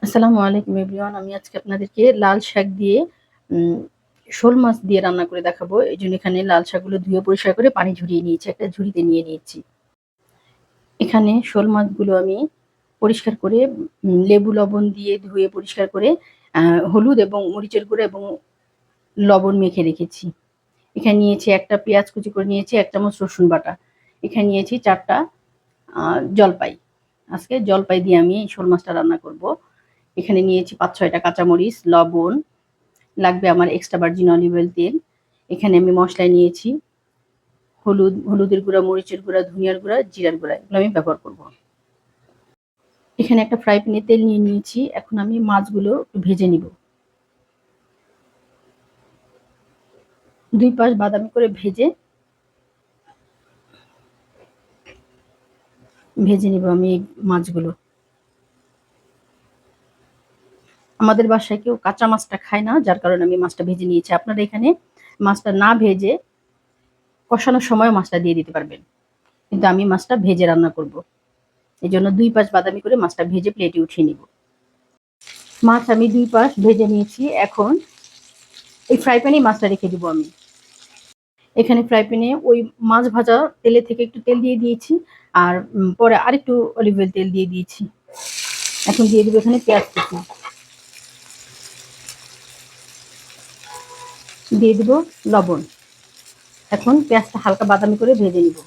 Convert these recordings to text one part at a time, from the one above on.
আসসালামু আলাইকুম এভরিওয়ান। আমি আজকে আপনাদেরকে লাল শাক দিয়ে উম শোল মাছ দিয়ে রান্না করে দেখাবো। এজন্য এখানে লাল শাকগুলো ধুয়ে পরিষ্কার করে পানি ঝরিয়ে নিয়েছি। একটা ঝুড়িতে নিয়ে নিয়েছি। এখানে শোল মাছগুলো আমি পরিষ্কার করে লেবু লবণ দিয়ে ধুয়ে পরিষ্কার করে আ হলুদ এবং মরিচের গুঁড়া এবং লবণ মেখে রেখেছি। এখানে নিয়েছি একটা পেঁয়াজ কুচি করে নিয়েছি, ১ চামচ রসুন বাটা। এখানে নিয়েছি ৪ টা আ জলপাই। আজকে জলপাই দিয়ে আমি এই শোল মাছটা রান্না করব। এখানে নিয়েছি ৫-৬ টা কাঁচামরিচ, লবণ, লাগবে আমার এক্সট্রা ভার্জিন অলিভ অয়েল তেল। এখানে আমি মসলায় নিয়েছি হলুদের গুঁড়া, মরিচের গুঁড়া, ধনিয়ার গুঁড়া, জিরার গুঁড়া। এগুলো আমি ব্যবহার করব। এখানে একটা ফ্রাই প্যানে তেল নিয়ে নিয়েছি। এখন আমি মাছগুলো একটু ভেজে নিব। ২ পাশ বাদামি করে ভেজে নিব আমি এই মাছগুলো। আমাদের বাসায় কেউ কাঁচা মাছটা খায় না, যার কারণে আমি মাছটা ভেজে নিয়েছি। আপনারা এখানে মাছটা না ভেজে কষানোর সময় মাছটা দিয়ে দিতে পারবেন। কিন্তু আমি মাছটা ভেজে রান্না করব। এজন্য ২ পাশ বাদামি করে মাছটা ভেজে প্লেটে উঠিয়ে নিব। মাছ আমি ২ পাশ ভেজে নিয়েছি। এখন এই ফ্রাই প্যানেই মাছটা রেখে দিব আমি। এখানে ফ্রাই প্যানে ওই মাছ ভাজা তেলের থেকে একটু তেল দিয়ে দিয়েছি। আর পরে আরেকটু অলিভ অয়েল তেল দিয়ে দিয়েছি। এখন দিয়ে দিব এখানে পেঁয়াজ কুচি। দিয়ে দিব লবণ। এখন পেঁয়াজটা হালকা বাদামি করে ভেজে নিব।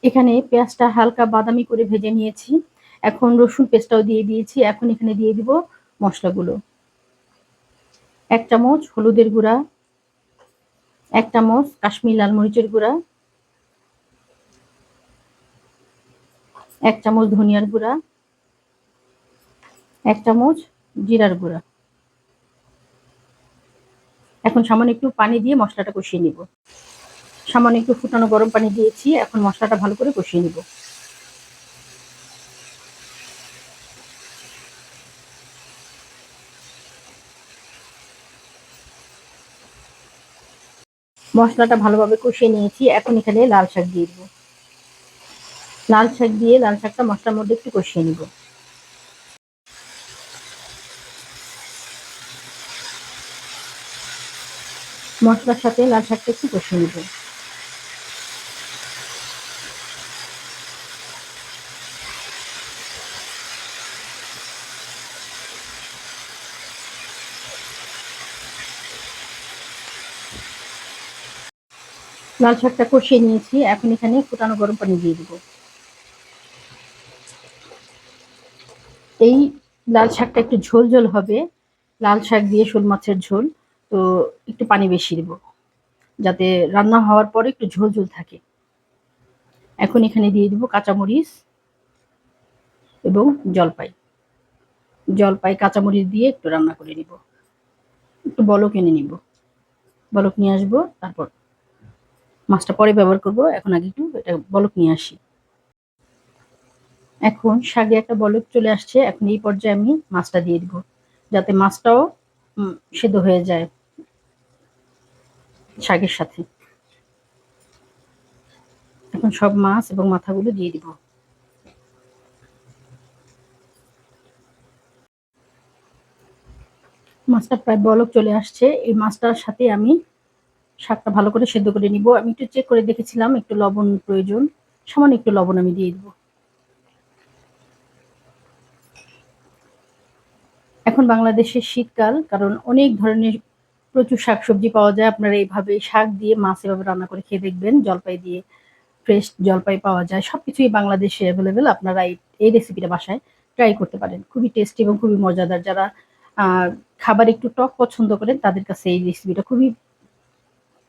এখানে পেঁয়াজটা হালকা বাদামি করে ভেজে নিয়েছি। এখন রসুন পেস্টটাও দিয়ে দিয়েছি। এখন এখানে দিয়ে দিব মসলাগুলো। ১ চামচ হলুদের গুঁড়া, ১ চামচ কাশ্মীরি লাল মরিচের গুঁড়া, ১ চামচ ধনিয়ার গুঁড়া, ১ চামচ জিরার গুঁড়া। এখন সামান্য একটু পানি দিয়ে মসলাটা কষিয়ে নিব। সামান্য একটু ফুটানো গরম পানি দিয়েছি। এখন মসলাটা ভালো করে কষিয়ে নিব। মসলাটা ভালোভাবে কষিয়ে নিয়েছি। এখন এখানে লাল শাক দিয়ে দিব। লাল শাক দিয়ে লাল শাকটা মসলার মধ্যে একটু কষিয়ে নিব। মসলার সাথে লাল শাকটা একটু কষিয়ে নিব। লাল শাকটা কষিয়ে নিয়েছি। এখন এখানে ফুটানো গরম পানি দিয়ে দিব। এই লাল শাকটা একটু ঝোল ঝোল হবে। লাল শাক দিয়ে শোল মাছের ঝোল। তো একটু পানি বেশি দিব, যাতে রান্না হওয়ার পরে একটু ঝোল ঝোল থাকে। এখন এখানে দিয়ে দিব কাঁচামরিচ এবং জলপাই। কাঁচামরিচ দিয়ে একটু রান্না করে নিব। একটু বলক এনে নিব। বলক নিয়ে আসবো, তারপর মাছটা পরে ব্যবহার করব। এখন আগে একটু এটা বলক নিয়ে আসি। এখন শাকে একটা বলক চলে আসছে। এখন এই পর্যায়ে আমি মাছটা দিয়ে দিব, যাতে মাছটাও সেদ্ধ হয়ে যায় শাকের সাথে। এখন সব মাছ এবং মাথাগুলো দিয়ে দিব। মাছটা প্রায় বলক চলে আসছে। এই মাছটার সাথে আমি শাকটা ভালো করে সেদ্ধ করে নিব। আমি একটু চেক করে দেখেছিলাম একটু লবণ প্রয়োজন। সামান্য একটু লবণ আমি দিয়ে দিব। এখন বাংলাদেশের শীতকাল, কারণ অনেক ধরনের প্রচুর শাকসবজি পাওয়া যায়। আপনারা এইভাবে শাক দিয়ে মাছ এভাবে রান্না করে খেয়ে দেখবেন। জলপাই দিয়ে ফ্রেশ জলপাই পাওয়া যায়। সবকিছুই বাংলাদেশে এভেলেবেল। আপনারা এই রেসিপিটা বাসায় ট্রাই করতে পারেন। খুবই টেস্টি এবং খুবই মজাদার। যারা আ খাবার একটু টক পছন্দ করেন তাদের কাছে এই রেসিপিটা খুবই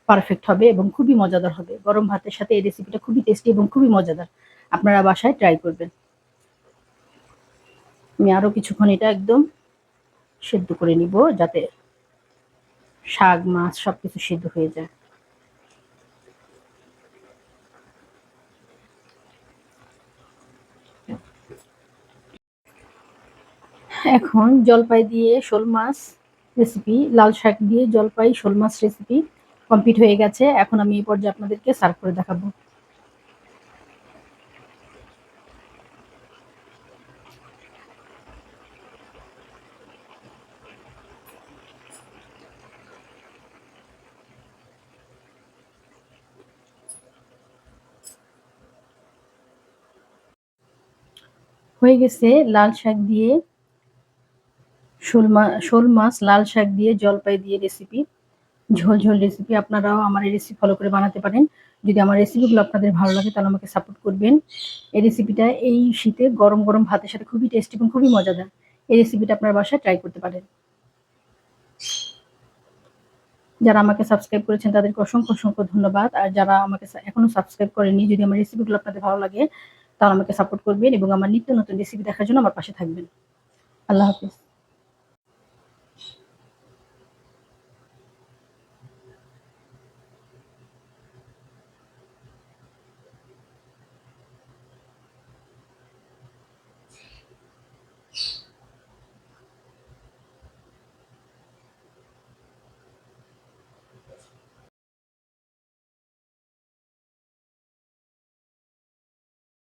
পারফেক্ট হবে এবং খুবই মজাদার হবে। গরম ভাতের সাথে এই রেসিপিটা খুবই টেস্টি এবং খুবই মজাদার। আপনারা বাসায় ট্রাই করবেন। আমি আরো কিছুক্ষণ এটা একদম সেদ্ধ করে নিব, যাতে শাক, মাছ সবকিছু সেদ্ধ হয়ে যায়। এখন জলপাই দিয়ে শোল মাছ রেসিপি, লাল শাক দিয়ে জলপাই শোল মাছ রেসিপি কমপ্লিট হয়ে গেছে। এখন আমি এই পর্যায়ে আপনাদেরকে সার্ভ করে দেখাবো। হয়ে গেছে লাল শাক দিয়ে শোল মাছ, লাল শাক দিয়ে জলপাই দিয়ে রেসিপি, ঝোল ঝোল রেসিপি। আপনারাও আমার এই রেসিপি ফলো করে বানাতে পারেন। যদি আমার রেসিপিগুলো আপনাদের ভালো লাগে তাহলে আমাকে সাপোর্ট করবেন। এই রেসিপিটা এই শীতে গরম গরম ভাতের সাথে খুবই টেস্টি এবং খুবই মজাদার। এই রেসিপিটা আপনার বাসায় ট্রাই করতে পারেন। যারা আমাকে সাবস্ক্রাইব করেছেন তাদেরকে অসংখ্য অসংখ্য ধন্যবাদ। আর যারা আমাকে এখনো সাবস্ক্রাইব করেননি, যদি আমার রেসিপিগুলো আপনাদের ভালো লাগে তাহলে আমাকে সাপোর্ট করবেন এবং আমার নিত্য নতুন রেসিপি দেখার জন্য আমার পাশে থাকবেন। আল্লাহ হাফিজ।